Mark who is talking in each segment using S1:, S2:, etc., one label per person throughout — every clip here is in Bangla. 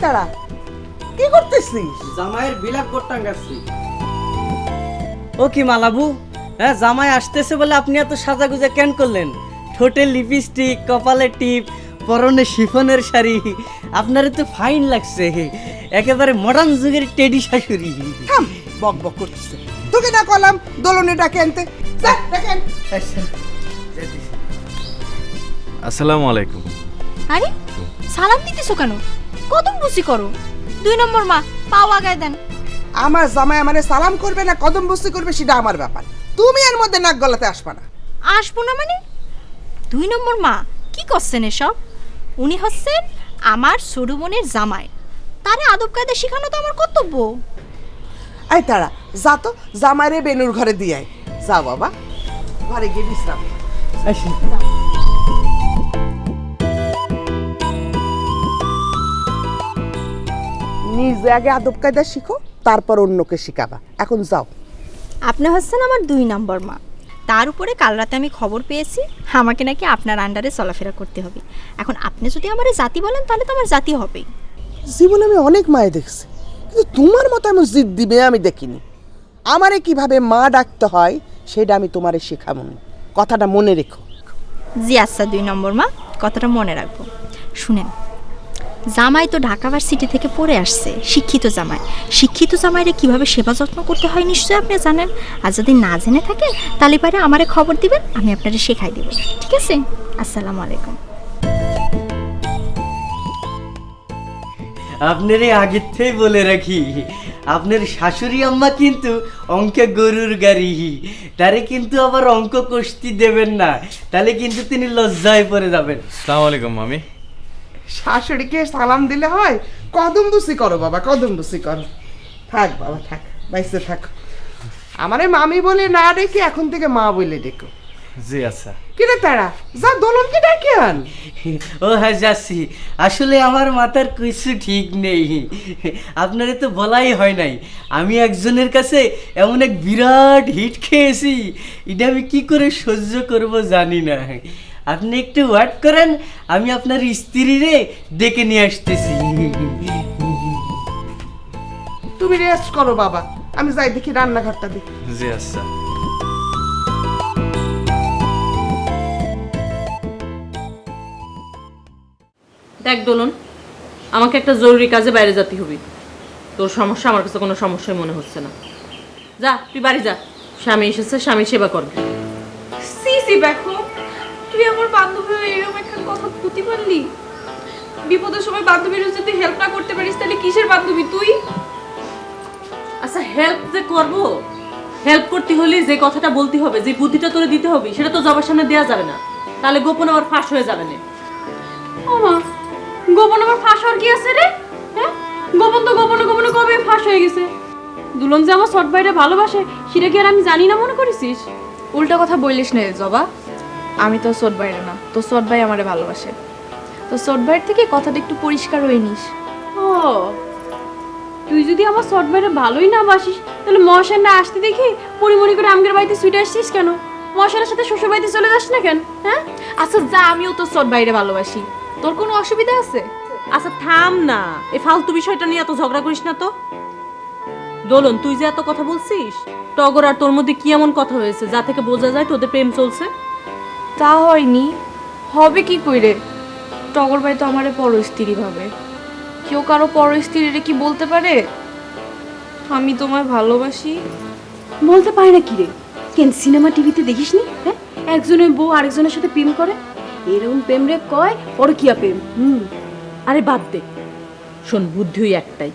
S1: তারা কি করতেছিস?
S2: জামাইয়ের বিলাপ করতাম গেছি।
S3: ও কি মালাবু, হ্যাঁ জামাই আসতেছে বলে আপনি এত সাজাগুজা কেন করলেন? ঠোঁটে লিপস্টিক, কপালে টিপ, পরনে শিফনের শাড়ি, আপনারে তো ফাইন লাগছে, একেবারে মডার্ন যুগের টেডি শাশুড়ি।
S1: থাম, বক বক করতেছে। তোকে না কলাম দোলনে ডাকে আনতে, যা ডাকে আন।
S4: আসসালামু আলাইকুম।
S5: আরে সালাম দিতেছো কেন? কদম বুসি করো। 2 নম্বর মা, পাও আগায় দেন।
S1: আমার জামাই আমারে সালাম করবে না কদম বসি করবে সেটা আমার ব্যাপার, তুমি এর মধ্যে নাক গলাতে আসবা না।
S5: আসবো না মানে? 2 নম্বর মা কি করছেন এসব? উনি হচ্ছেন আমার ছোট বোনের জামাই, তারে আদব কায়দা শেখানো তো আমার কর্তব্য।
S1: আই তারা যা তো জামাইরে বেনুর ঘরে দিয়ে আয়। যা বাবা, ঘরে গিয়ে বিশ্রাম। নিজে আগে আদব কায়দা শিখো, তারপর অন্যকে শিখাবা। এখন যাও।
S5: আপনি হচ্ছেন আমার 2 নম্বর মা, তার উপরে কাল রাতে আমি খবর পেয়েছি আমাকে নাকি আপনার আন্ডারে চলাফেরা করতে হবে। এখন আপনি যদি আমারে জাতি বলেন তাহলে তো আমার জাতি হবেই।
S1: জীবনে আমি অনেক মায়ে দেখছি, কিন্তু তোমার মতো এমন জিদ দিবে আমি দেখিনি। আমারে কিভাবে মা ডাকতে হয় সেটা আমি তোমারে শেখাবো, কথাটা মনে রেখো।
S5: জি আচ্ছা 2 নম্বর মা, কথাটা মনে রাখবো। শুনেন, জামাই তো ঢাকা ভার্সিটি থেকে পড়ে আসছে, শিক্ষিত জামাই। শিক্ষিত জামাইরে কিভাবে সেবা যত্ন করতে হয় নিশ্চয়ই আপনি জানেন। আর যদি না জেনে থাকেন তাহলে পারে আমারে খবর দিবেন, আমি আপনারে শেখাই দেব। ঠিক আছে? আসসালামু আলাইকুম।
S3: আপনার আগের থেকে বলে রাখি, আপনার শাশুড়ি আম্মা কিন্তু অঙ্কে গরুর গাড়ি, তারে কিন্তু আবার অঙ্ক কষতি দেবেন না, তাহলে কিন্তু তিনি লজ্জায় পড়ে যাবেন।
S4: আসসালামু আলাইকুম মামি।
S1: শাশুড়িকে সালাম দিলে হয়? কদম বুসি করো বাবা, কদম বুসি করো। থাক বাবা থাক, বাইসে থাক। আমারে মামি বলে না ডেকে এখন থেকে মা বলে ডেকো।
S4: জি আচ্ছা।
S1: কিরে তারা, যা দোলনকে ডাকে আন।
S3: ও হ্যাঁ যাচ্ছি, আসলে আমার মাথার কিছু ঠিক নেই, আপনারে তো বলাই হয় নাই। আমি একজনের কাছে এমন এক বিরাট হিট খেয়েছি, এটা আমি কি করে সহ্য করব জানি না। আপনি একটু ওয়েট করেন, আমি আপনার স্ত্রীরে ডেকে নিয়ে আসতেছি।
S1: তুমি রেস্ট করো বাবা, আমি যাই দেখি রান্নাঘরটা দেখি।
S4: জি আচ্ছা।
S6: দেখ দোলন, আমাকে একটা জরুরি কাজে বাইরে যেতে হবে। তোর সমস্যা আমার কাছে কোনো সমস্যাই মনে হচ্ছে না। যা তুই বাড়ি যা, স্বামী এসেছে, স্বামী সেবা করবে।
S7: সি দেখো, তুই আমার বান্ধবী হয়ে এরকম একটা কথা বলতে পারলি? বিপদের সময় বান্ধবীর যদি হেল্প না করতে পারিস তাহলে কিসের বান্ধবী তুই?
S6: আচ্ছা হেল্প যে করবো, হেল্প করতে হলে যে কথাটা বলতে হবে, যে বুদ্ধিটা তোরে দিতে হবে, সেটা তো জবার সামনে দেওয়া যাবে না, তাহলে গোপন আবার ফাঁস হয়ে যাবে না।
S7: ও মা, গোপন আবার ফাঁস হওয়ার কি আছে রে? হ্যাঁ, গোপন তো গোপনে গোপনে কবে ফাঁস হয়ে গেছে। দুলন যে আমার শর্ট ভাইরে ভালোবাসে সেটা কি আর আমি জানি না মনে করেছিস?
S8: উল্টা কথা বলিস না জবা, আমি তো শর্ট ভাইরে না, তো শর্ট ভাই আমারে ভালোবাসে। তো শর্ট ভাইয়ের থেকে কথাটা একটু পরিষ্কার হয়ে নিস।
S7: ও, তুই যদি আমার শর্ট ভাইরে ভালোই না বাসিস তাহলে মহাশানরা আসতে দেখি পরিমরি করে আমগের বাড়িতে ছুটে আসছিস কেন? মহাশানের সাথে শ্বশুর বাড়িতে চলে যাস না কেন? হ্যাঁ,
S8: আচ্ছা যা, আমিও তো শর্ট ভাইরে ভালোবাসি, তোর কোনো অসুবিধা আছে?
S6: আচ্ছা থাম না, এই ফালতু বিষয়টা নিয়ে এত ঝগড়া করিস না তো। দোলন, তুই যে এত কথা বলছিস, টগর আর তোর মধ্যে কি এমন কথা হয়েছে যা থেকে বোঝা যায় তোদের প্রেম চলছে?
S8: তা হয়নি, হবে কি কইরে? টগর ভাই তো আমারে পর স্ত্রী ভাবে। কেউ কারো পর স্ত্রীরে কি বলতে পারে আমি তোমায় ভালোবাসি?
S7: বলতে পারে না কি রে? কেন সিনেমা টিভিতে দেখিস নি? হ্যাঁ, একজনের বউ আরেকজনের সাথে প্রেম করে, এরকম প্রেম রে কয় পরকীয়া প্রেম।
S6: আরে বাদ দে, শোন, বুদ্ধি ওই একটাই,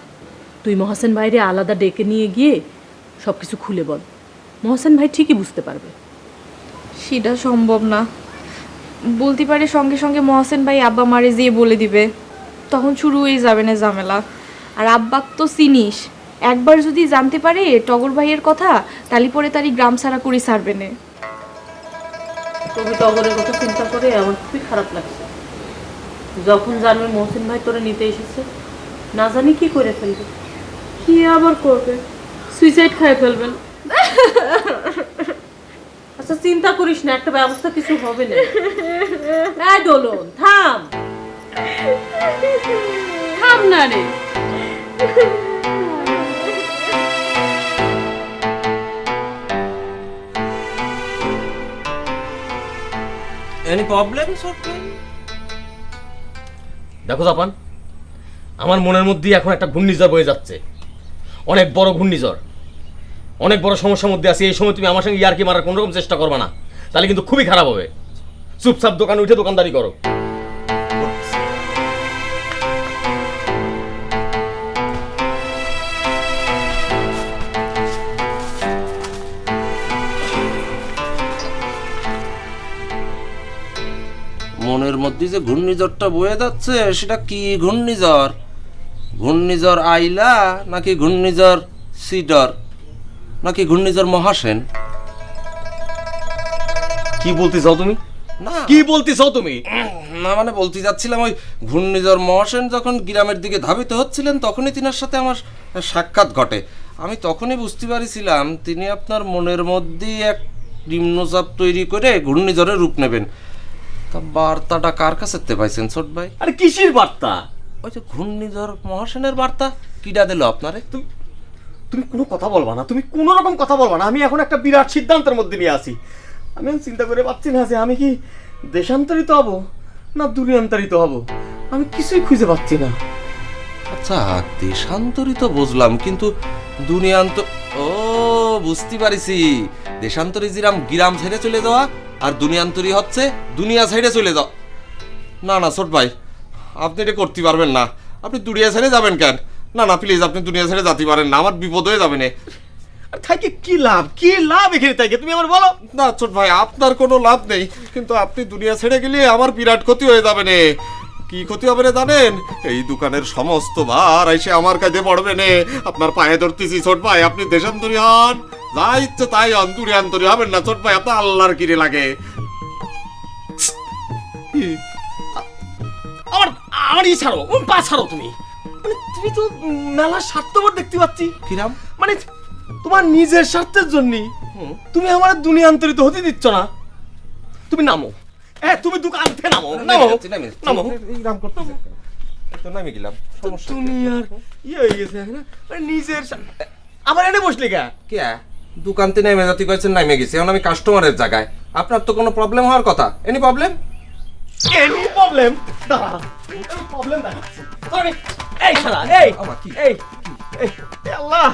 S6: তুই মহাসেন ভাইরে আলাদা ডেকে নিয়ে গিয়ে সব কিছু খুলে বল, মহাসেন ভাই ঠিকই বুঝতে পারবে।
S8: সেটা সম্ভব না, বলতে পারে সঙ্গে সঙ্গে মহাসেন ভাই আব্বা মারে যেয়ে বলে দিবে, তখন শুরু হয়ে যাবে না ঝামেলা। আর আব্বাক তো চিনিস, একবার যদি জানতে পারে টগর ভাইয়ের কথা তালি পরে তারই গ্রাম ছাড়া করে ছাড়বে না।
S6: তবে টগরের কথা চিন্তা করে আমার খুবই খারাপ লাগছে। যখন জানবে মহসিন ভাই তোরে নিতে এসেছে, না জানি কি করে ফেলবে।
S7: কি আবার করবে? সুইসাইড খায় ফেলবেন।
S6: আচ্ছা চিন্তা করিস না, একটা ব্যবস্থা কিছু হবে না। এই দোলন থাম,
S7: থাম না রে।
S9: এনি প্রবলেম দেখো জাপান, আমার মনের মধ্যে এখন একটা ঘূর্ণিঝড় বয়ে যাচ্ছে, অনেক বড় ঘূর্ণিঝড়, অনেক বড় সমস্যার মধ্যে আছি। এই সময় তুমি আমার সঙ্গে ইয়ার্কি মারার কোনো রকম চেষ্টা করবে না, তাহলে কিন্তু খুবই খারাপ হবে। চুপচাপ দোকানে উঠে দোকানদারি করো।
S10: মনের মধ্যে যে ঘূর্ণিঝড়টা বয়ে যাচ্ছে সেটা কি ঘূর্ণিঝড়? ঘূর্ণিঝড় আইলা নাকি ঘূর্ণিঝড় সিডর নাকি ঘূর্ণিঝড় মহাসেন?
S9: কি বলতে চাও তুমি?
S10: না
S9: কি বলতে চাও তুমি?
S10: না মানে বলতে যাচ্ছিলাম ওই ঘূর্ণিঝড় মহাসেন যখন গ্রামের দিকে ধাবিত হচ্ছিলেন তখনই তিনার সাথে আমার সাক্ষাৎ ঘটে। আমি তখনই বুঝতে পারছিলাম তিনি আপনার মনের মধ্যে এক নিম্নচাপ তৈরি করে ঘূর্ণিঝড়ের রূপ নেবেন। তা বার্তাটা কার কাছে পাইছেন ছোট ভাই?
S9: আরে কিসের বার্তা?
S10: ওই যে ঘূর্ণিঝড় মহাসেনের বার্তা কিডা দিল আপনারে?
S9: তুমি কোনো কথা বলবা না, তুমি কোনো রকম কথা বলবা না। আমি এখন একটা বিরাট সিদ্ধান্তের মধ্যে নিয়ে আসি। আমি এখন চিন্তা করে পাচ্ছি না যে আমি কি দেশান্তরিত হব না দুনিয়ান্তরিত হব, আমি কিছুই খুঁজে পাচ্ছি না।
S10: আচ্ছা দেশান্তরিত বুঝলাম, কিন্তু দুনিয়ান্ত ও বুঝতে পারিছি। দেশান্তরি জিরাম গিরাম ছেড়ে চলে যাওয়া আর দুনিয়ান্তরি হচ্ছে দুনিয়া ছেড়ে চলে যাওয়া। না না ছোট ভাই, আপনি এটা করতে পারবেন না। আপনি দুনিয়া ছেড়ে যাবেন কেন? না না প্লিজ, আপনি দুনিয়া ছেড়ে যেতে পারেন না, আমার বিপদ হয়ে যাবে না।
S9: থাকে কি লাভ, কি লাভ এখানে থাকে তুমি আমার বলো।
S10: না ছোট ভাই, আপনার কোনো লাভ নেই, কিন্তু আপনি দুনিয়া ছেড়ে গেলে আমার বিরাট ক্ষতি হয়ে যাবে না। কি ক্ষতি হবে না জানেন? এই দোকানের সমস্ত ভার এসে আমার কাছে পড়বে না। আপনার পায়ে ধরতেছি ছোট ভাই, আপনি দেশান্তরি হন, যা ইচ্ছে তাই হন, দুনিয়ান্তরি হবেন না ছোট ভাই। আপনার আল্লাহর কিরে লাগে।
S9: আমার আমার ই ছাড়ো, পা ছাড়ো তুমি। মানে তুমি তো মেলা স্বার্থপর দেখতে পাচ্ছি।
S10: কিরাম?
S9: মানে তোমার নিজের স্বার্থের জন্য তুমি আমার দুনিয়ান্তরিত হতে দিচ্ছ না। তুমি নামো, তুমি দোকান থেকে নামো, নামো নামো।
S10: নামে গেলাম, সমস্যা কি?
S9: দুনিয়ার ইয়ে হয়ে গেছে না, মানে নিজের আবার এনে বসলে কে?
S10: কে দোকানতে নেমে যাতে কয়েছেন নামে গেছে, এখন আমি কাস্টমারের জায়গায়। আপনার তো কোনো প্রবলেম হওয়ার কথা। Any problem?
S9: Any problem? দাঁড়া, প্রবলেম দেখাচ্ছি। এই শালা, এই এই এই আল্লাহ,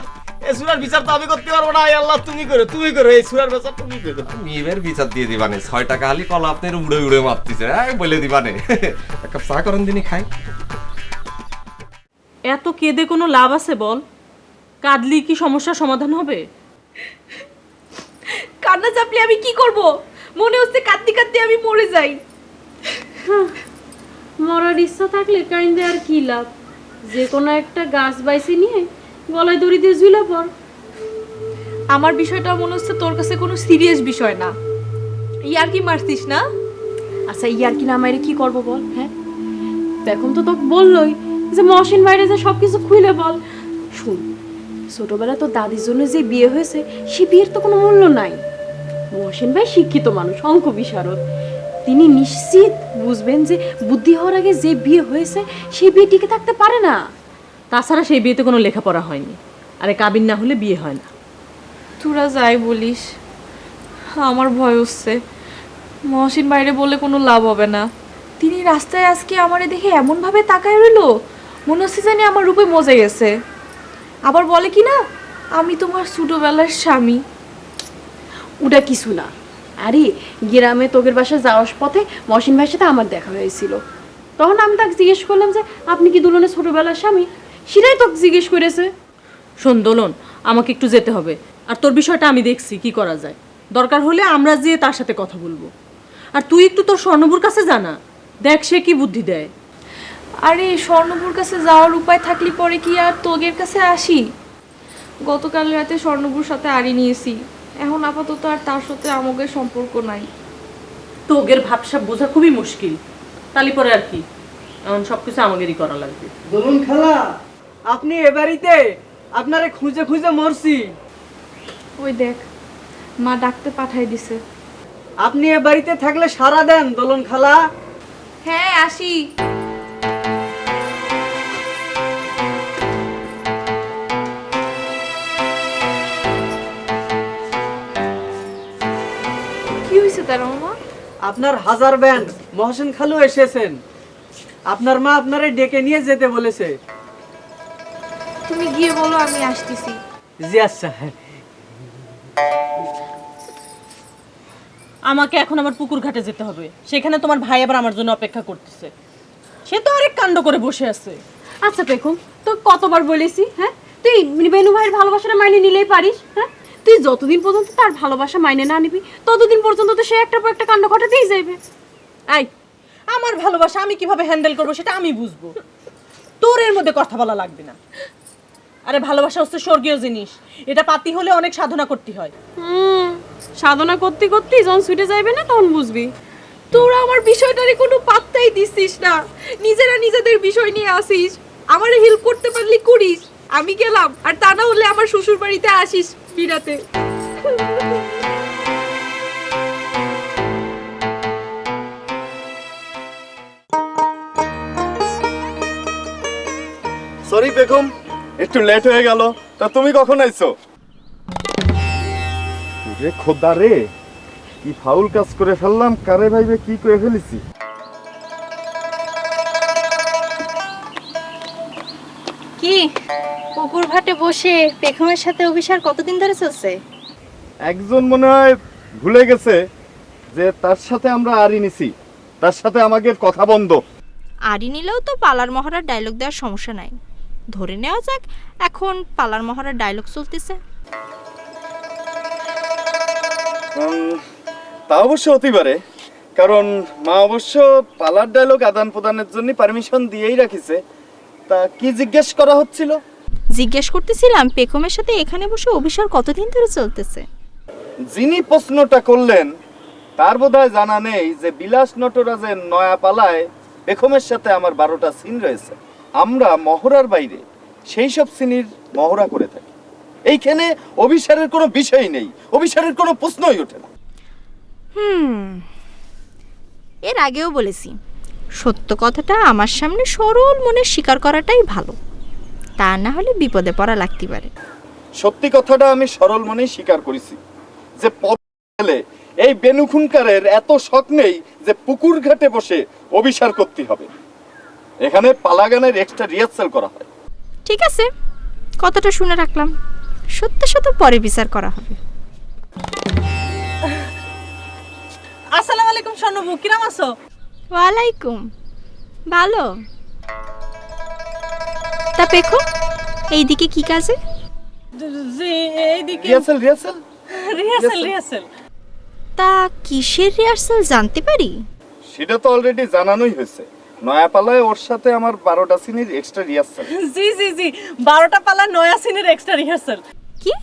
S9: এই সুরার বিচার তো আমি করতে পারবো না। আল্লাহ তুমি করো, তুমি করো, এই সুরার বিচার তুমি করো।
S10: মেয়ের বিচার দিয়ে দিবানে, 6 টাকা হালি কলা আপনার উড়ে উড়ে মারতেছে, বলে দিবানে। এক কাপ চা করেন দিনই খাই।
S6: এত কেঁদে কোনো লাভ আছে বল? কাঁদলি কি সমস্যার সমাধান হবে?
S8: কান্না চাপলে আমি কি করব? মনে হচ্ছে কাঁদতে কাঁদতে আমি মরে যাই।
S7: মরার ইচ্ছা থাকলে কাইন্দে আর কি লাভ? যে কোনো একটা গাছ বাইছে নিয়ে গলায় দড়ি দিয়ে ঝুলে পড়।
S8: আমার বিষয়টা মনে হচ্ছে তোর কাছে কোনো সিরিয়াস বিষয় না। ইয়ার কি মারছিস না?
S7: আচ্ছা ইয়ার কি না মাইরে কি করবো বল? হ্যাঁ এখন তো তোকে বললোই যে মহসিন বাইরে যে সব কিছু খুলে বল। শুন, ছোটবেলা তো দাদির জন্য যে বিয়ে হয়েছে সে বিয়ের তো কোনো মূল্য নাই। মহসিন ভাই শিক্ষিত মানুষ, অঙ্ক বিশারদ, তিনি নিশ্চিত বুঝবেন যে বুদ্ধি হওয়ার আগে যে বিয়ে হয়েছে সেই বিয়ে টিকে থাকতে পারে না।
S6: তাছাড়া সেই বিয়েতে কোনো লেখাপড়া হয়নি, আরে কাবিন না হলে বিয়ে হয় না।
S8: তোরা যাই বলিস, আমার ভয় হচ্ছে মহসিন বাইরে বলে কোনো লাভ হবে না। তিনি রাস্তায় আজকে আমারে দেখে এমনভাবে তাকায় রইল, মনে হচ্ছে জানি আমার রূপে মজে গেছে। আবার বলে কি না, আমি তোমার ছোটবেলার স্বামী।
S7: ওটা কিছু না। আরে গ্রামে তোদের বাসায় যাওয়ার পথে মহসিন ভাইয়ের সাথে আমার দেখা হয়েছিল, তখন আমি তাকে জিজ্ঞেস করলাম যে আপনি কি দুলনের ছোটবেলার স্বামী? সেটাই তোকে জিজ্ঞেস করেছে।
S6: শোন দোলন, আমাকে একটু যেতে হবে, আর তোর বিষয়টা আমি দেখছি কি করা যায়। দরকার হলে আমরা যেয়ে তার সাথে কথা বলবো। আর তুই একটু তোর স্বর্ণবুর কাছে জানা, দেখ সে কি বুদ্ধি দেয়।
S8: আরে স্বর্ণপুর কাছে যাওয়ার উপায় থাকলে পরে কি আর তোগের কাছে আসি? গতকাল রাতে স্বর্ণপুর সাথে আড়ি নিয়েছি, এখন আপাতত আর তার সাথে আমাদের সম্পর্ক নাই।
S6: তোগের ভাবসাব বোঝা খুবই মুশকিল, তালি পরে আর কি, এখন সবকিছু আমাদেরই করা লাগবে।
S2: দোলন খালা, আপনি এ বাড়িতে? আপনারে খুঁজে খুঁজে মরছি।
S8: ওই দেখ, মা ডাকতে পাঠাই দিছে।
S2: আপনি এ বাড়িতে থাকলে সারা দেন দোলন খালা।
S8: হ্যাঁ আসি। হয়েছে তার মামা?
S2: আপনার হাজার ব্যান্ড মহসিন খালু এসেছেন, আপনার মা আপনারে ডেকে নিয়ে যেতে বলেছে।
S8: তুমি গিয়ে বলো আমি আসতেছি।
S2: জি আচ্ছা।
S6: আমাকে এখন আমার পুকুর ঘাটে যেতে হবে, সেখানে তোমার ভাই আবার আমার জন্য অপেক্ষা করতেছে। সে তো আরেক কাণ্ড করে বসে আছে।
S7: আচ্ছা পেখম, তো কতবার বলেছি, হ্যাঁ তুই বেনু ভাইয়ের ভালোবাসাটা মাইনে নিলেই পারিস। হ্যাঁ তুই যতদিন পর্যন্ত তার ভালোবাসা মাইনে না নিবি ততদিন পর্যন্ত তো সে একটার পর একটা কাণ্ড ঘটাতেই যাইবে।
S6: আই, আমার ভালোবাসা আমি কিভাবে হ্যান্ডেল করবো সেটা আমি বুঝবো, তোর এর মধ্যে কথা বলা লাগবে না। আরে ভালোবাসা হচ্ছে স্বর্গীয় জিনিস, এটা পাতি হলে অনেক সাধনা করতে হয়।
S7: সাধনা করতে করতে যখন ছুটে যাইবে না তখন বুঝবি।
S8: তোরা আমার বিষয়টারে কোনো পাত্তাই দিছিস না, নিজেরা নিজেদের বিষয় নিয়ে আসিস। আমারে হেল্প করতে পারলি করিস, আমি গেলাম, আর তা না হলে আমার শ্বশুর বাড়িতে আসিস বিরাতে।
S11: সরি বেগম, একটু লেট হয়ে গেল। তা তুমি কখন আইছো? রে খোদা রে, কি ফাউল কাজ করে ফেললাম, কারে ভাইবে কি করে ফেলেছি।
S5: কি পুকুর ঘাটে বসে পেখমের সাথে অভিসার কতদিন ধরে চলছে?
S11: একজন মনে হয় ভুলে গেছে যে তার সাথে আমরা আড়ি নিছি, তার সাথে আমাদের কথা বন্ধ।
S5: আড়ি নিলেও তো পালার মহড়ার ডায়লগ দেওয়ার সমস্যা নাই। ধরে নেওয়া যাক এখন পালার মহড়ার ডায়লগ চলতেছে।
S11: তা অবশ্য হতে পারে, কারণ মা অবশ্য পালার ডায়লগ আদান প্রদানের জন্য পারমিশন দিয়েই রাখিছে। তা কি জিজ্ঞেস করা হচ্ছিল?
S5: জিজ্ঞেস করতেছিলাম পেখমের সাথে এখানে বসে অভিসার কতদিন ধরে চলতেছে।
S11: যিনি প্রশ্নটা করলেন তার বোধহয় জানা নেই যে বিলাস নটরাজের নয়া পালায় পেখমের সাথে আমার 12টা সিন রয়েছে। আমরা মহড়ার বাইরে সেই সব সিনের মহড়া করে থাকি। এইখানে অভিসারের কোনো বিষয় নেই, অভিসারের কোনো প্রশ্নই ওঠে না।
S5: এর আগেও বলেছি, সত্য কথাটা আমার সামনে সরল মনে স্বীকার করাটাই ভালো, তা না হলে বিপদে পড়া লাগতে পারে।
S11: সত্যি কথাটা আমি সরল মনেই স্বীকার করেছি যে পদে এই বেনুখুনকারের এত শখ নেই যে পুকুর ঘাটে বসে অভিসার করতে হবে। এখানে পালাগানের এক্সট্রা রিহার্সাল করা হয়।
S5: ঠিক আছে, কথাটা শুনে রাখলাম, সত্য সত্য পরে বিচার করা হবে।
S6: আসসালামু আলাইকুম স্বর্ণবু, কিরাম আছো?
S5: ওয়ালাইকুম, ভালো। তা পেখো এইদিকে কি কাজে?
S6: জি এইদিকে রিহার্সাল।
S5: তা কিসের রিহার্সাল জানতে পারি?
S11: সেটা তো অলরেডি জানানোই হয়েছে। নয়াপালায় ওর সাথে আমার 12টা সিনের এক্সট্রা রিহার্সাল।
S6: জি 12টা পালা নয়া সিনের এক্সট্রা রিহার্সাল।
S5: কি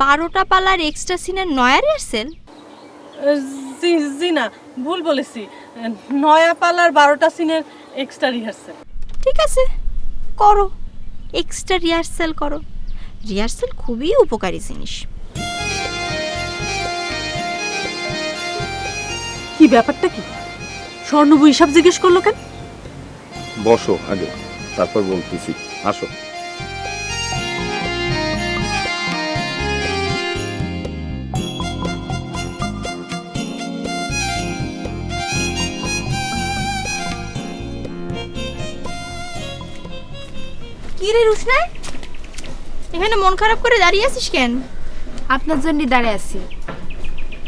S5: 12টা পালার এক্সট্রা সিনের নয়া রিহার্সাল?
S6: জি না, ভুল বলেছি, নয়া পালার 12টা সিনের এক্সট্রা রিহার্সাল।
S5: ঠিক আছে, করো, এক্সট্রা রিহার্সাল করো। রিহার্সাল খুবই উপকারী জিনিস।
S6: কি ব্যাপারটা কি? স্বর্ণবু হিসাব জিজ্ঞেস করলো কেন?
S11: বসো আগে, তারপর বলতেছি, আসো।
S5: কি রে রুশনা, এখানে মন খারাপ করে দাঁড়িয়ে আছিস কেন?
S8: আপনার জন্যই দাঁড়িয়ে আছি।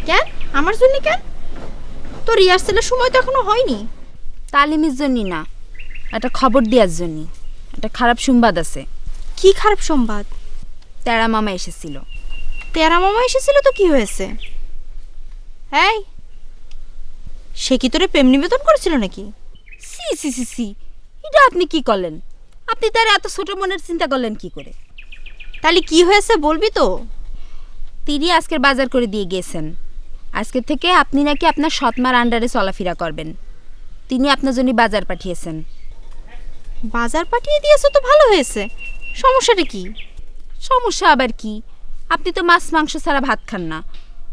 S5: কেন আমার জন্য? কেন তো রিহার্সালের সময় তো এখনো হয়নি।
S8: তালিমের জন্য না, একটা খবর দেওয়ার জন্য। একটা খারাপ সংবাদ আছে।
S5: কি খারাপ সংবাদ?
S8: তেরা মামা এসেছিল।
S5: তেরা মামা এসেছিল তো কি হয়েছে? এই, সে কি তোরে প্রেম নিবেদন করেছিল নাকি?
S8: সি সি সি সি, এটা আপনি কি করলেন? আপনি তার এত ছোট মনের চিন্তা করলেন কি করে?
S5: তাহলে কি হয়েছে বলবি তো?
S8: তিনি আজকের বাজার করে দিয়ে গেছেন। আজকে থেকে আপনি নাকি আপনার সৎমার আন্ডারে চলাফেরা করবেন। তিনি আপনার জন্য বাজার পাঠিয়েছেন।
S5: বাজার পাঠিয়ে দিয়েছো তো ভালো হয়েছে, সমস্যাটা কি?
S8: সমস্যা আবার কি? আপনি তো মাছ মাংস ছাড়া ভাত খান না।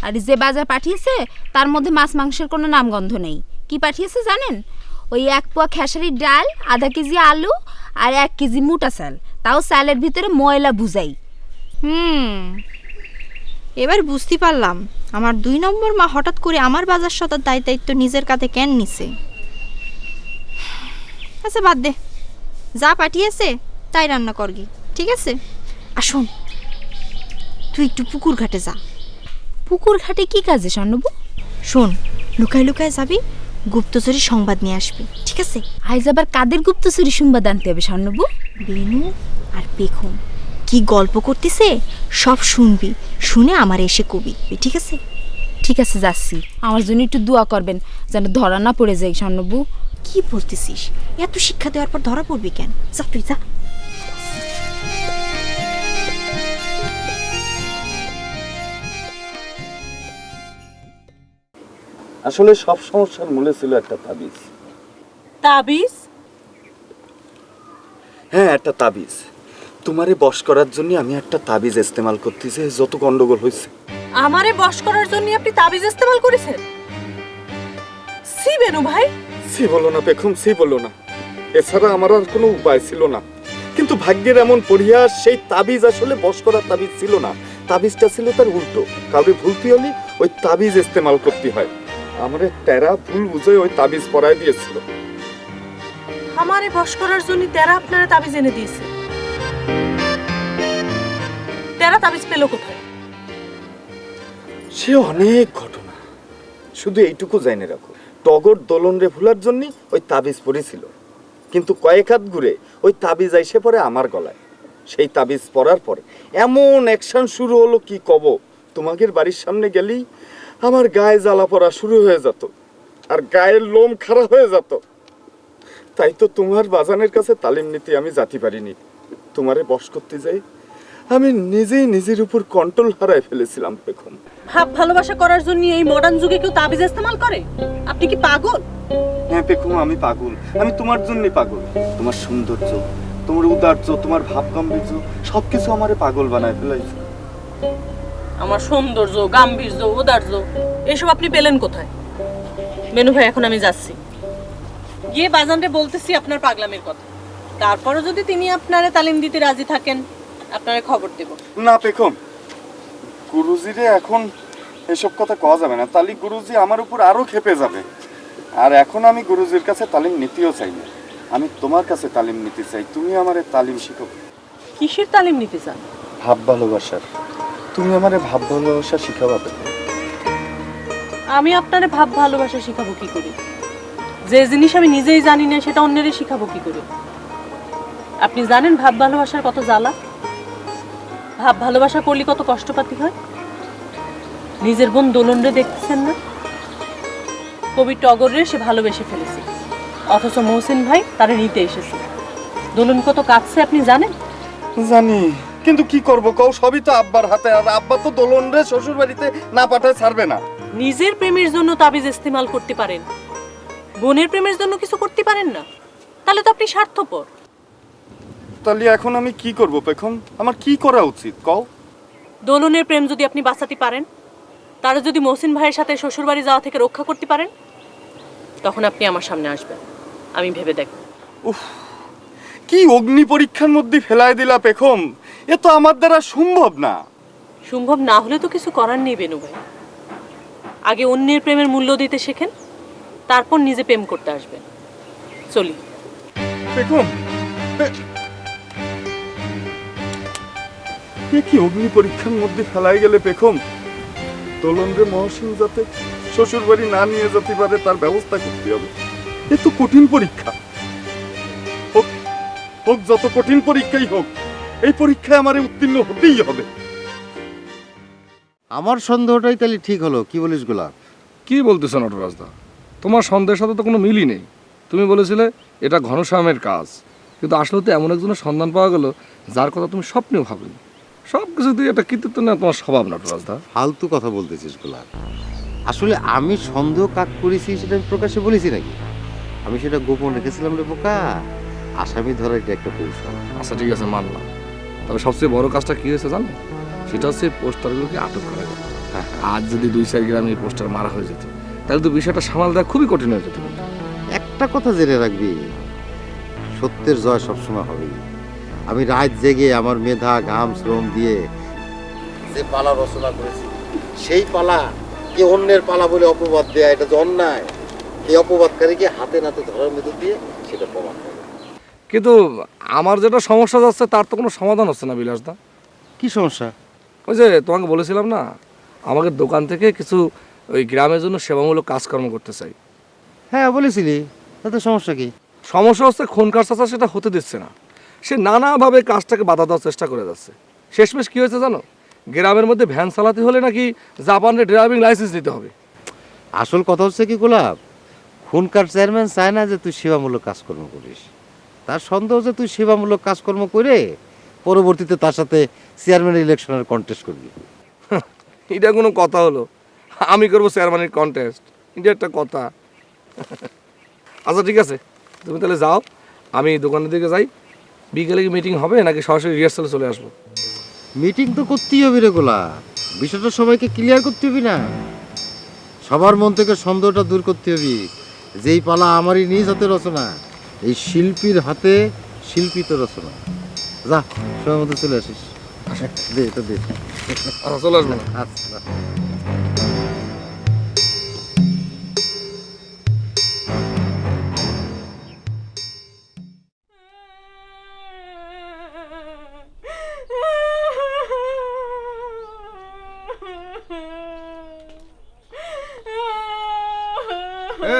S8: আর যে বাজার পাঠিয়েছে তার মধ্যে মাছ মাংসের কোনো নামগন্ধ নেই। কি পাঠিয়েছে জানেন? ওই 1 পোয়া খেসারির ডাল, আধা কেজি আলু আর 1 কেজি মোটা চাল, তাও চালের ভিতরে ময়লা বুঝাই।
S5: এবার বুঝতে পারলাম আমার 2 নম্বর মা হঠাৎ করে আমার বাজার সদার দায়িত্ব নিজের কাঁধে কেন নিছে? আচ্ছা বাদ দে, যা পাঠিয়েছে তাই রান্না করগি, ঠিক আছে? আর শোন, তুই একটু পুকুর ঘাটে যা।
S8: পুকুর ঘাটে কি কাজে স্বর্ণবু?
S5: শোন, লুকায় লুকায় যাবি, গুপ্তচরী সংবাদ নিয়ে আসবি, ঠিক আছে?
S8: আইজ আবার কাদের গুপ্তচুরি সংবাদ আনতে হবে স্বর্ণবু?
S5: বেনু আর পেখম কি গল্প করতেছে সব শুনবি, শুনে আমার এসে কবি, ঠিক আছে?
S8: ঠিক আছে, যাচ্ছি। আমার জন্য একটু দোয়া করবেন যেন ধরা না পড়ে যায় স্বর্ণবু।
S5: কি বলতেছিস? এত শিক্ষা দেওয়ার পর ধরা পড়বি কেন? যা তুই যা।
S11: আসলে সব সমস্যার মূলে ছিল একটা তাবিজ।
S6: তাবিজ?
S11: হ্যাঁ, একটা তাবিজ। তোমারে বশ করার জন্য আমি একটা তাবিজ ইস্তেমাল করতেছি, যত গন্ডগোল হয়েছে।
S6: আমারে বশ করার জন্য আপনি তাবিজ ইস্তেমাল করেছেন? সি বেনু ভাই,
S11: সি বলো না পেখম, সি বলো না। এছাড়া আমার আর কোনো উপায় ছিল না। কিন্তু ভাগ্যের এমন পরিহাস, সেই তাবিজ আসলে বশ করার তাবিজ ছিল না। তাবিজটা ছিল তার উল্টো। কাউকে ভুলতে হলে ওই তাবিজ ইস্তেমাল করতে হয়। আমারে তেরা ভুল বুঝে ওই তাবিজ পরায় দিয়েছিল।
S6: আমারে বশ করার জন্য তেরা আপনারা তাবিজ এনে দিয়েছে। তেরা তাবিজ পেল কোথায়?
S11: সে অনেক ঘটনা, শুধু এইটুকু জানে রাখো, টগর দোলন রে ভুলার জন্য ওই তাবিজ পড়েছিল। কিন্তু কয়েক হাত ঘুরে ওই তাবিজ আইসে পড়ে আমার গলায়। সেই তাবিজ পরার পরে এমন অ্যাকশন শুরু হলো, কি কব। তোমাদের বাড়ির সামনে গেলেই আমার গায়ে জ্বালা পড়া শুরু হয়ে যেত, আর গায়ের লোম খাড়া হয়ে যেত। তাই তো তোমার বাজানের কাছে তালিম নিতে আমি যেতে পারিনি। তোমারে বশ করতে যাই আমি নিজেই নিজের উপর কন্ট্রোল হারায় ফেলেছিলাম পেখম।
S6: ভাব ভালোবাসা করার জন্য এই মডার্ন যুগে কেউ তাবিজ ইস্তেমাল করে? আপনি কি পাগল?
S11: হ্যাঁ পেখম, আমি পাগল। আমি তোমার জন্যই পাগল। তোমার সৌন্দর্য, তোমার উদার্য, তোমার ভাব গাম্ভীর্য সবকিছু আমারে পাগল বানায় ফেলাইছে।
S6: আমার সৌন্দর্য, গাম্ভীর্য, উদার্য এসব আপনি পেলেন কোথায়? মেনু ভাই, এখন আমি যাচ্ছি, গিয়ে বাজানরে বলতেছি আপনার পাগলামির কথা। তারপরে যদি তিনি আপনারে তালিম দিতে রাজি থাকেন, আপনারে খবর দেব।
S11: না পেখম, গুরুজিরে এখন এসব কথা কওয়া যাবে না। তালি গুরুজি আমার উপর আরো খেপে যাবে। আর এখন আমি গুরুজির কাছে তালিম নিতেও চাই না। আমি তোমার কাছে তালিম নিতে চাই। তুমি আমারে তালিম শিখো।
S6: কিসের তালিম নিতে চান?
S11: ভাব ভালোবাসার। তুমি আমারে ভাব ভালোবাসা শিখাবা পেখম।
S6: আমি আপনারে ভাব ভালোবাসা শিখাবো কি করে? যে জিনিস আমি নিজেই জানি না সেটা অন্যেরই শিখাবো কি করে? আপনি জানেন ভাব ভালোবাসার কত জ্বালা? ভাব ভালোবাসা করলে কত কষ্টপাতি হয়? নিজের বোন দোলনরে দেখতেছেন না? কবি টগরে সে ভালোবেসে ফেলেছে, অথচ মহসিন ভাই তারে নিতে এসেছে। দোলন কত কাঁদছে আপনি জানেন?
S11: জানি, কিন্তু কি করব কও? সবই তো আব্বার হাতে। আর আব্বা তো দোলন রে শ্বশুর বাড়িতে না পাঠায় ছাড়বে না।
S6: নিজের প্রেমের জন্য তাবিজ ইস্তেমাল করতে পারেন, বোনের প্রেমের জন্য কিছু করতে পারেন না? তাহলে তো আপনি স্বার্থপর।
S11: তাহলে এখন আমি কি করব পেখম? আমার কি করা উচিত কও?
S6: দোলনের প্রেম যদি আপনি বাঁচাতে পারেন, তারা যদি মহসিন ভাইয়ের সাথে শ্বশুরবাড়ি যাওয়া থেকে রক্ষা করতে পারেন, তখন আপনি আমার সামনে আসবেন, আমি ভেবে দেখব।
S11: উফ, কি অগ্নি পরীক্ষার মধ্যে ফেলায় দিলা পেখম। এ তো আমার দ্বারা সম্ভব না।
S6: সম্ভব না হলে তো কিছু করার নেই বেনু ভাই। আগে অন্যের প্রেমের মূল্য দিতে শেখেন, তারপর নিজে প্রেম করতে আসবেন। চলি।
S11: পেখম, এ কি অগ্নি পরীক্ষার মধ্যে ফেলায় গেলে পেখম। দোলন রে মহসিন যাতে শ্বশুর বাড়ি না নিয়ে যেতে পারে তার ব্যবস্থা করতে হবে। এ তো কঠিন পরীক্ষা। হোক হোক, যত কঠিন পরীক্ষাই হোক, এই পরীক্ষায় আমারে উত্তীর্ণ হতেই হবে।
S12: আমার সন্দেহটাই তাহলে ঠিক হলো, কি বলিস গোলাপ?
S13: কি বলতেছো নটরাজদা? তোমার সন্দেহের সাথে তো কোনো মিলই নেই। তুমি বলেছিলে এটা ঘনশ্যামের কাজ, কিন্তু আসলে তো এমন একজনের সন্ধান পাওয়া গেল যার কথা তুমি স্বপ্নেও ভাবনি। সব কিছু দিয়ে একটা কৃতিত্ব নেওয়া তোমার স্বভাব নটরাজদা।
S12: ফালতু কথা বলতেছিস গোলাপ। আসলে আমি সন্দেহ কাক করেছি সেটা আমি প্রকাশ্যে বলেছি নাকি? আমি সেটা গোপন রেখেছিলাম রে বোকা। আসামি ধরা এটা একটা কৌশল।
S13: আচ্ছা ঠিক আছে, মানলাম। তবে সবচেয়ে বড় কাজটা কি হয়েছে জানো? সেটা হচ্ছে পোস্টারগুলোকে আটক করা গেল। আজ যদি 2-4 গ্রামে এই পোস্টার মারা হয়ে যেত, তাহলে তো বিষয়টা সামাল দেওয়া খুবই কঠিন হয়ে যেত।
S12: একটা কথা জেনে রাখবি, সত্যের জয় সবসময় হবে। আমি রাত জেগে আমার মেধা ঘাম শ্রম দিয়ে যে পালা রচনা করেছি, সেই পালা যে অন্যের পালা বলে অপবাদ দেয়া এটা যে অন্যায়, এই অপবাদকারীকে হাতে নাতে ধরার মধ্যে দিয়ে সেটা প্রমাণ করে।
S13: কিন্তু আমার যেটা সমস্যা যাচ্ছে তার তো কোনো সমাধান হচ্ছে না বিলাসদা।
S12: কি সমস্যা?
S13: ওই যে তোমাকে বলেছিলাম না, আমাকে দোকান থেকে কিছু ওই গ্রামের জন্য সেবামূলক কাজকর্ম করতে চাই।
S12: হ্যাঁ বলেছিলি, তাতে সমস্যা কি?
S13: সমস্যা হচ্ছে খুনকার চাচা সেটা হতে দিচ্ছে না। সে নানাভাবে কাজটাকে বাধা দেওয়ার চেষ্টা করে যাচ্ছে। শেষমেশ কী হয়েছে জানো? গ্রামের মধ্যে ভ্যান চালাতে হলে নাকি জাপানের ড্রাইভিং লাইসেন্স নিতে হবে।
S12: আসল কথা হচ্ছে কি গোলাপ, খুনকার চেয়ারম্যান চায় না যে তুই সেবামূলক কাজকর্ম করিস। তার সন্দেহ যে তুই সেবামূলক কাজকর্ম করে পরবর্তীতে তার সাথে চেয়ারম্যান ইলেকশনের কন্টেস্ট করবি।
S13: এটা কোনো কথা হলো? আমি করবো চেয়ারম্যানের কন্টেস্ট? এটা একটা কথা? আচ্ছা ঠিক আছে, তুমি তাহলে যাও, আমি দোকানের দিকে যাই। বিকেলে কি মিটিং হবে নাকি সরাসরি রিহার্সালে চলে আসবো?
S12: মিটিং তো করতেই হবে রে গোলাপ, বিষয়টা সবাইকে ক্লিয়ার করতে হবে না? সবার মন থেকে সন্দেহটা দূর করতে হবে। যেই পালা আমারই নিজ হাতে রচনা, এই শিল্পীর হাতে শিল্পিত রচনা। যা, সময় মতো চলে আসিস। দে এটা দে।
S13: আচ্ছা চলে আসবো।
S12: আচ্ছা।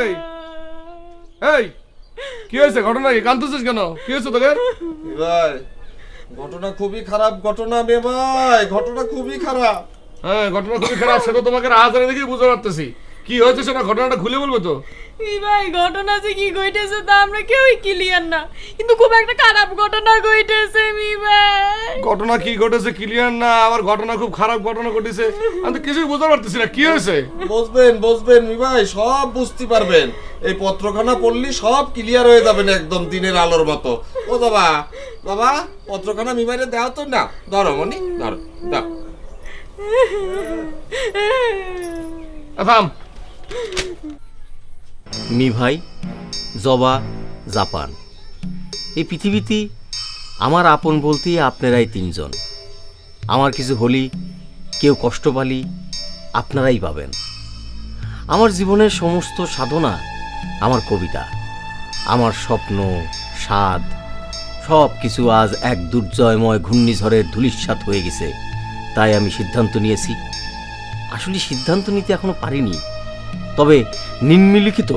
S13: এই এই কি হয়েছে? ঘটনা কি? কাঁদতেছিস কেন? কি হয়েছে তোদের?
S10: ভাই ঘটনা খুবই খারাপ ঘটনা মে ভাই, ঘটনা খুবই খারাপ।
S13: হ্যাঁ ঘটনা খুবই খারাপ, সেটা তোমাকে রাহাজারে দেখে বুঝতে পারতেছি। কি হয়েছে সেটা ঘটনাটা খুলে বলবে তো?
S8: ভাই ঘটনা যে কি ঘটেছে তা আমরা কেউই ক্লিয়ার না, কিন্তু খুব একটা খারাপ ঘটনা ঘটেছে ভাই।
S13: ঘটনা কি ঘটেছে ক্লিয়ার না, আবার ঘটনা খুব খারাপ ঘটনা ঘটেছে, আমি তো কিছুই বুঝতে পারতেছি না। কি হয়েছে?
S10: বুঝবেন মি ভাই, সব বুঝতে পারবেন। এই পত্রখানা পড়লি সব ক্লিয়ার হয়ে যাবেন একদম দিনের আলোর মতো। ও বাবা বাবা, পত্রখানা মি ভাইরে দাও তো। না ধরো মনি, ধরো দাও।
S13: থাম।
S9: মি ভাই, জবা, জাপান, এই পৃথিবীতে আমার আপন বলতে আপনারাই তিনজন। আমার কিছু হলি, কেউ কষ্ট পালি, আপনারাই পাবেন। আমার জীবনের সমস্ত সাধনা, আমার কবিতা, আমার স্বপ্ন, স্বাদ, সব কিছু আজ এক দুর্জয়ময় ঘূর্ণিঝড়ের ধূলিসাৎ হয়ে গেছে। তাই আমি সিদ্ধান্ত নিয়েছি। আসলে সিদ্ধান্ত নিতে এখনো পারিনি, তবে নিম্নলিখিত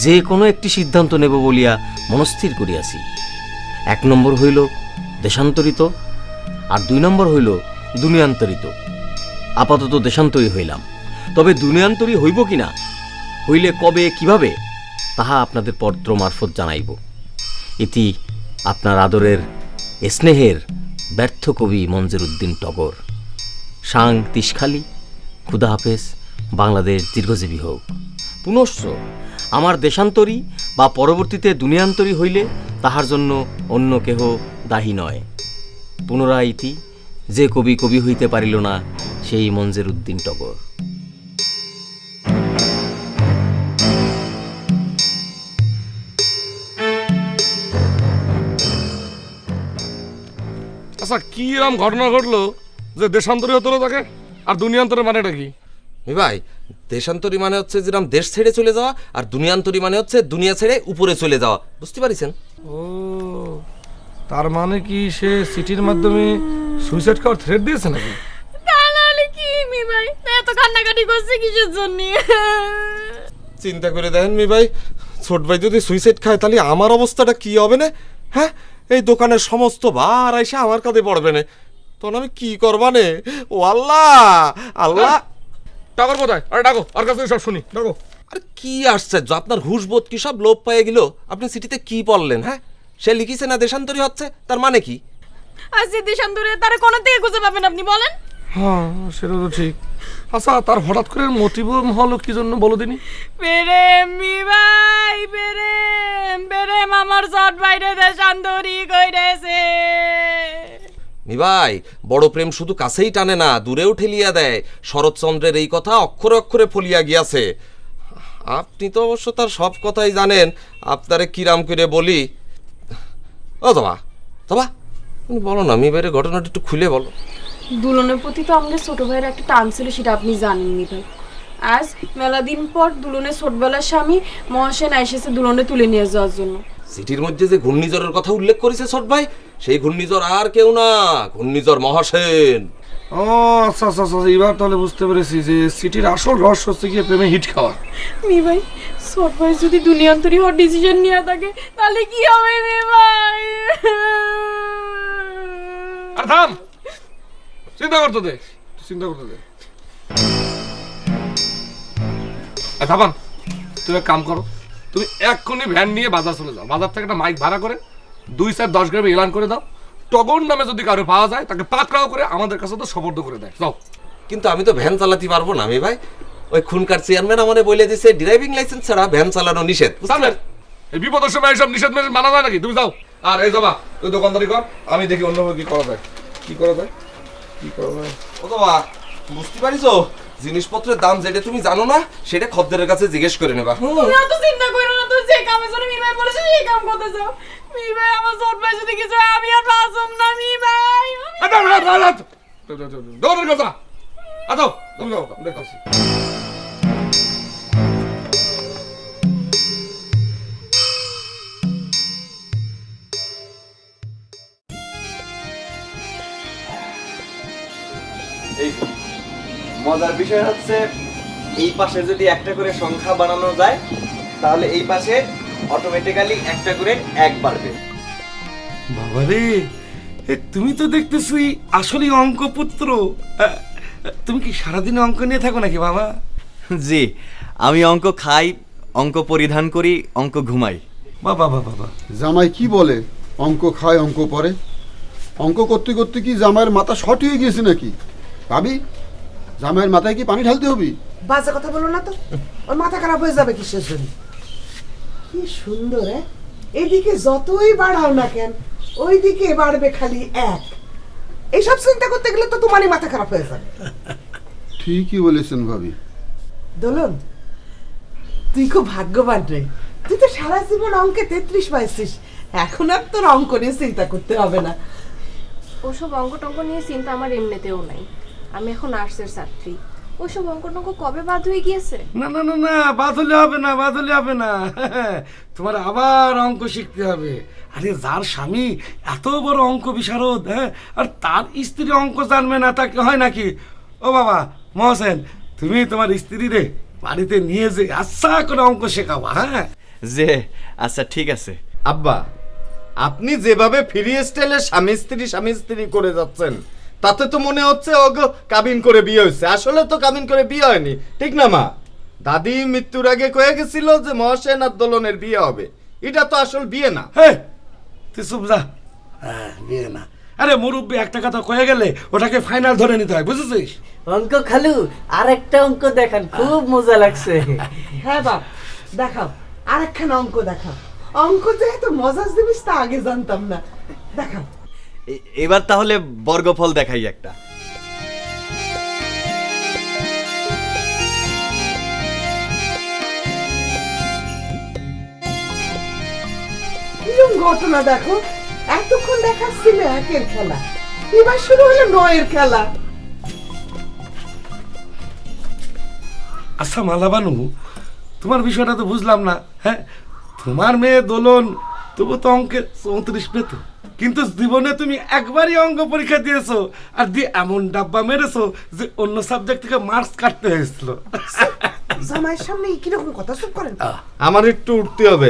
S9: যে কোনো একটি সিদ্ধান্ত নেব বলিয়া মনস্থির করিয়াছি। 1 নম্বর হইল দেশান্তরিত, আর 2 নম্বর হইল দুনিয়ান্তরিত। আপাতত দেশান্তরী হইলাম, তবে দুনিয়ান্তরী হইব কিনা, হইলে কবে কিভাবে, তাহা আপনাদের পত্র মারফত জানাইব। ইতি আপনার আদরের স্নেহের ব্যর্থ কবি মঞ্জুর উদ্দিন টগর। সাং তিসখালি। খুদা হাফেজ। বাংলাদেশ দীর্ঘজীবী হোক। পুনশ্চ আমার দেশান্তরী বা পরবর্তীতে দুনিয়ান্তরী হইলে তাহার জন্য অন্য কেহ দায়ী নয়। পুনরায় ইতি, যে কবি কবি হইতে পারিল না, সেই মঞ্জুর উদ্দিন টগর।
S13: আচ্ছা কি এরকম ঘটনা ঘটলো যে দেশান্তরী হতে হলো তাকে, আর দুনিয়ান্তরের মানেটা কি?
S10: ভাই দেশান্তরী মানে হচ্ছে যেরকম দেশ ছেড়ে চলে যাওয়া, আর দুনিয়ান্তরী মানে হচ্ছে দুনিয়া ছেড়ে উপরে চলে যাওয়া। বুঝতে পারিছেন?
S13: ও তার মানে কি সে সিটির মাধ্যমে সুইসাইড করার থ্রেট দিয়েছে নাকি?
S8: তাহলে কি মি ভাই এত কান্নাকাটি করছে কিসের জন্য?
S10: চিন্তা করে দেখেন মি ভাই, ছোট ভাই যদি সুইসাইড খায় তাহলে আমার অবস্থাটা কি হবে না? হ্যাঁ, এই দোকানের সমস্ত ভার এসে আমার কাঁধে পড়বে না, তখন আমি কি করবা নে? ও আল্লাহ আল্লাহ।
S13: টাকার কোথায়? আরে ডাকো, আর কাছে সব শুনি, ডাকো।
S10: আরে কি আশ্চর্য, আপনার হুশবোধ কি সব লোপ পেয়ে গেল? আপনি চিঠিতে কি পড়লেন? হ্যাঁ, সে লিখিছে না দেশান্তরী হচ্ছে, তার মানে কি?
S8: আজ যে দেশান্তরে তারা কোন থেকে খুঁজে পাবেন আপনি বলেন?
S13: হ্যাঁ সেটা তো ঠিক। আচ্ছা তার হঠাৎ করে মোটিভ হলো কি জন্য বলো দিনি?
S8: প্রেম মি ভাই, প্রেম প্রেম আমার জট বাইরে দেশান্তরী কইরেছে।
S10: মি ভাই, বড় প্রেম শুধু কাছেই টানে না, দূরেও ঠেলিয়া দেয়। শরৎচন্দ্রের এই কথা অক্ষরে অক্ষরে ফলিয়া গিয়াছে। আপনি তো অবশ্য তার সব কথাই জানেন, আপনারে কিরাম করে বলি। ও তোমা তোমা বলো না, মি ভাইয়ের ঘটনাটা একটু খুলে বলো।
S7: দুলনের প্রতি তো আমাদের ছোট ভাইয়ের একটা টান ছিল, সেটা আপনি জানেননি ভাই। আজ মেলা দিন পর দুলনের ছোটবেলার স্বামী মহাসেন এসেছে দুলনে তুলে নিয়ে যাওয়ার জন্য।
S10: সিটির মধ্যে যে ঘূর্ণিঝড়ের কথা উল্লেখ করেছে ছোট ভাই, সেই ঘূর্ণিঝড় আর কেউ না, ঘূর্ণিঝড় মহাসেন।
S13: ও আচ্ছা আচ্ছা আচ্ছা, এবার তাহলে বুঝতে পেরেছি যে সিটির আসল রহস্য হচ্ছে গিয়ে প্রেমে হিট খাওয়া।
S7: মি ভাই, ছোট ভাই যদি দুনিয়ান্তরী হওয়ার ডিসিশন নিয়ে থাকে তাহলে কি হবে মি ভাই?
S13: আর থাম, চিন্তা করতে দে, চিন্তা করতে দে। থামান, তুমি এক কাম করো, তুমি এক্ষুনি ভ্যান নিয়ে বাজার চলে যাও, বাজার থেকে একটা মাইক ভাড়া করে 2-4-10 গ্রামে এলান করে দাও, টগর নামে যদি কারো পাওয়া যায় তাকে পাকড়াও করে আমাদের কাছে তো সোপর্দ করে দেয়। যাও।
S10: কিন্তু আমি তো ভ্যান চালাতে পারবো না আমি ভাই, ওই খুনকার চেয়ারম্যান আমারে বলে দিছে ড্রাইভিং লাইসেন্স ছাড়া ভ্যান চালানো নিষেধ।
S13: এই বিপদের সময় এইসব নিষেধ মেষেধ মানা যায় নাকি? তুমি যাও। আর এই যাবা তুই দোকানদারি কর, আমি দেখি অন্য কি করা যায়, কি করা যায়, কি করা যায়।
S10: ও বাবা, বুঝতে পারিছো জিনিসপত্রের দাম যেটা তুমি জানো না সেটা খদ্দেরের কাছে জিজ্ঞেস করে নেবা।
S7: না তো চিন্তা করো না, তুই যে কামের জন্য মি ভাই বলেছে সেই কাম করতে যাও। মি ভাই আমার ছোট ভাই যদি কিছু হয়, আমি আর বাঁচব না মি ভাই।
S13: দৌড়ের কথা আতো, তুমি যাও, দেখছি।
S14: এই মজার বিষয় হচ্ছে এই পাশে যদি একটা করে সংখ্যা বানানো যায় তাহলে এই পাশে অটোমেটিক্যালি একটা করে 1 বাড়বে।
S13: বাবারে, তুমি তো দেখতেছি আসলেই অঙ্ক পুত্র। তুমি কি সারাদিন অঙ্ক নিয়ে থাকো নাকি বাবা?
S14: জি, আমি অঙ্ক খাই, অঙ্ক পরিধান করি, অঙ্ক ঘুমাই।
S13: বাবা বাবা বাবা,
S12: জামাই কি বলে? অঙ্ক খায় অঙ্ক পড়ে? অঙ্ক করতে করতে কি জামাইয়ের মাথা শর্ট হয়ে গিয়েছে নাকি? ভাবি, জামাইয়ের মাথায় কি পানি ঢালতে হবে?
S1: বাজে কথা বলো না তো, ওর মাথা খারাপ হয়ে যাবে কিসের জন্য? কি সুন্দর, এদিকে যতই বাড়াও না কেন ওইদিকে বাড়বে খালি 1। এইসব চিন্তা করতে গেলে তো তোমারই মাথা খারাপ হয়ে যাবে।
S12: ঠিকই বলেছেন ভাবি।
S1: দোলন, তুই খুব ভাগ্যবান রে, তুই তো সারা জীবন অঙ্কে 33 পাইছিস, এখন আর তোর অঙ্ক নিয়ে চিন্তা করতে হবে না।
S7: ওসব অঙ্ক টঙ্ক নিয়ে চিন্তা আমার এমনিতেও নাই। আমি এখন আর্টসের ছাত্রী, ওসব অঙ্ক টঙ্ক কবে বাদ হয়ে গিয়েছে।
S13: না না না না, বাদ হলে হবে না, বাদ হলে হবে না। তোমার আবার অঙ্ক শিখতে হবে। আরে যার স্বামী এত বড় অঙ্ক বিশারদ, আর তার স্ত্রী অঙ্ক জানবে না, তা কি হয় নাকি? ও বাবা মহসেন, তুমি তোমার স্ত্রীরে বাড়িতে নিয়ে যে আচ্ছা করে অঙ্ক শেখাবা। হ্যাঁ
S14: যে আচ্ছা ঠিক আছে।
S11: আব্বা, আপনি যেভাবে ফ্রি স্টাইলে স্বামী স্ত্রী করে যাচ্ছেন তাতে তো মনে হচ্ছে ওগো কাবিন করে বিয়ে হয়েছে। আসলে তো কাবিন করে বিয়ে হয়নি, ঠিক না মা? দাদি মৃত্যুর আগে কয়ে গেছিল যে মহাসেন আর দোলনের বিয়ে হবে, এটা তো আসল বিয়ে না।
S13: হে তুই চুপ যা। বিয়ে না, আরে মুরব্বী একটা কথা কয়ে গেলে ওটাকে ফাইনাল ধরে নিতে হয়, বুঝেছিস?
S3: অঙ্ক খালু, আর একটা অঙ্ক দেখান, খুব মজা লাগছে।
S1: হ্যাঁ বাপ, দেখাও আরেকখানা অঙ্ক দেখাও। অঙ্ক যে এত মজার জিনিস তা আগে জানতাম না, দেখাও।
S14: এবার তাহলে বর্গফল দেখাই একটা।
S1: কিরম ঘটনা দেখো, এতক্ষণ দেখাচ্ছিল 1-এর খেলা, এবার শুরু হলো 9-এর খেলা।
S13: আচ্ছা মালাবানু, তোমার বিষয়টা তো বুঝলাম না। হ্যাঁ, তোমার মেয়ে দোলন তবু তো অঙ্কে 34 পেত, কিন্তু জীবনে তুমি একবারই অঙ্ক পরীক্ষা দিয়েছো আর দিয়ে এমন ডাব্বা মেরেছো যে অন্য সাবজেক্ট থেকে মার্কস কাটতে হয়েছিল।
S1: জামাইয়ের সামনে কিরকম কথা, চুপ করেন।
S11: আমার একটু উঠতে হবে,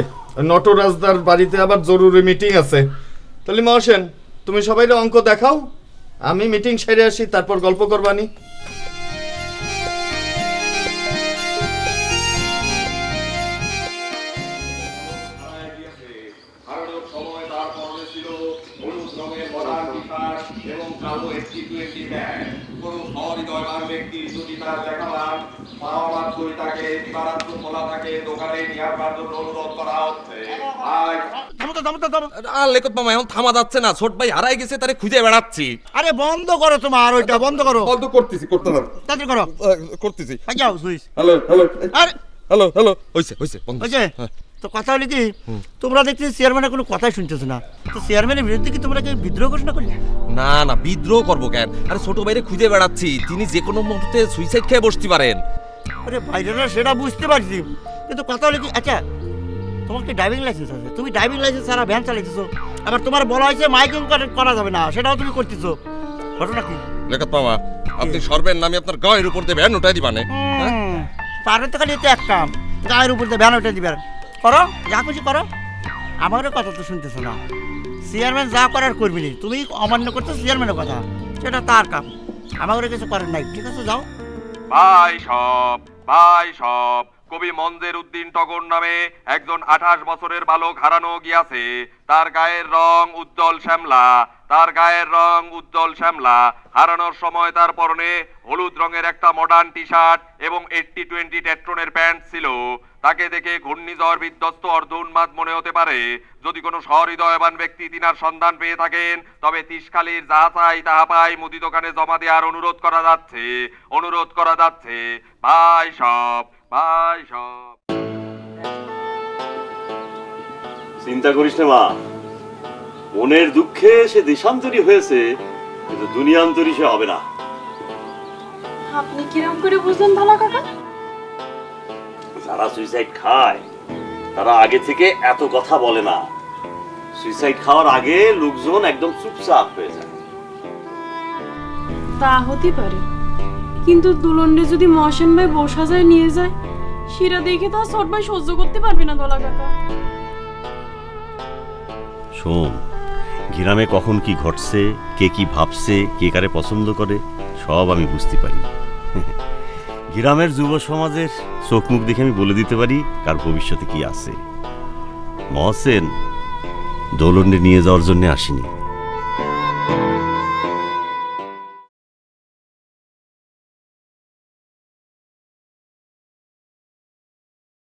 S11: নটরাজদার বাড়িতে আবার জরুরি মিটিং আছে। তাহলে মহাসেন, তুমি সবাইকে অঙ্ক দেখাও, আমি মিটিং সেরে আসি, তারপর গল্প করবানি।
S10: লেখক মামা, এখন থামা যাচ্ছে না, ছোট ভাই হারাই গেছে, তারে খুঁজে বেড়াচ্ছি।
S12: আরে বন্ধ করো তোমার ওইটা, বন্ধ করো।
S11: বন্ধ করতেছি, করতে পারো,
S12: তাড়াতাড়ি করো,
S11: করতেছি।
S12: যাও সুইচ।
S11: হ্যালো হ্যালো,
S12: আরে
S11: হ্যালো হ্যালো, হইছে হইছে, বন্ধ
S12: ওই যে তো কথা হলো কি, তোমরা দেখছি চেয়ারম্যানের কোনো কথাই শুনতেছো না, তো চেয়ারম্যানের বিরুদ্ধে কি তোমরা কি বিদ্রোহ ঘোষণা করলে?
S10: না না, বিদ্রোহ করবো কেন? আরে ছোট ভাইরে খুঁজে বেড়াচ্ছি, তিনি যে কোনো মুহূর্তে সুইসাইড খেয়ে বসতে পারেন।
S15: আরে বাইরে না সেটা বুঝতে পারছি, কিন্তু কথা হলো কি, আচ্ছা তোমার কি ড্রাইভিং লাইসেন্স আছে? তুমি ড্রাইভিং লাইসেন্স ছাড়া ভ্যান চালাইতেছো, আবার তোমার বলা হয়েছে মাইকিং করা যাবে না, সেটাও তুমি করতেছো, ঘটনা কি?
S10: লেখাত মামা, আপনি সর্বের নামে আপনার গায়ের উপর দিয়ে ভ্যান উঠাই দিবানে।
S15: তারে তো খালি এতে এক কাম, গায়ের উপর দিয়ে ভ্যান উঠে দিবে, করো যা খুশি করো, আমারও কথা তো শুনতেছো না। চেয়ারম্যান যা করার করবি নি, তুমি অমান্য করছো চেয়ারম্যানের কথা, সেটা তার কাম, আমাকে কিছু করার নাই। ঠিক আছে যাও।
S13: ভাই সব কবি মঞ্জের উদ্দিন টগর নামে একজন 28 বছরের বালক হারানো গিয়াছে। তার গায়ের রং উজ্জ্বল শ্যামলা। হারানোর সময় তার পরনে হলুদ রঙের একটা মডার্ন টি শার্ট এবং 80-20 টেট্রনের প্যান্ট ছিল। তাকে দেখে ঘূর্ণিঝড় বিধ্বস্ত অর্ধ উন্মাদ মনে হতে পারে। যদি কোনো সহৃদয়বান ব্যক্তি তিনার সন্ধান পেয়ে থাকেন, তবে তিসখালীর যাহা চাই তাহা পাই মুদি দোকানে জমা দেওয়ার অনুরোধ করা যাচ্ছে। ভাই সব
S9: চিন্তা করিস না মা, মনের দুঃখে সে দেশান্তরী হয়েছে, কিন্তু দুনিয়ান্তরী সে হবে না।
S7: আপনি কিরম করে বুঝলেন ভালো কাকা?
S9: যারা সুইসাইড খায় তারা আগে থেকে এত কথা বলে না। সুইসাইড খাওয়ার আগে লোকজন একদম চুপচাপ হয়ে যায়।
S7: তা হতে পারে, কিন্তু দুলন্ডে যদি মহসেন ভাই বসা যায় নিয়ে যায়, সেটা দেখে তো আর ছোট ভাই সহ্য করতে পারবে না দলা কাকা।
S9: শোন, গ্রামে কখন কি ঘটছে, কে কি ভাবছে, কে কারে পছন্দ করে, সব আমি বুঝতে পারি। গ্রামের যুব সমাজের চোখ মুখ দেখে আমি বলে দিতে পারি কার ভবিষ্যতে কি আছে। মহসেন দোলন্ডে নিয়ে যাওয়ার জন্য আসেনি।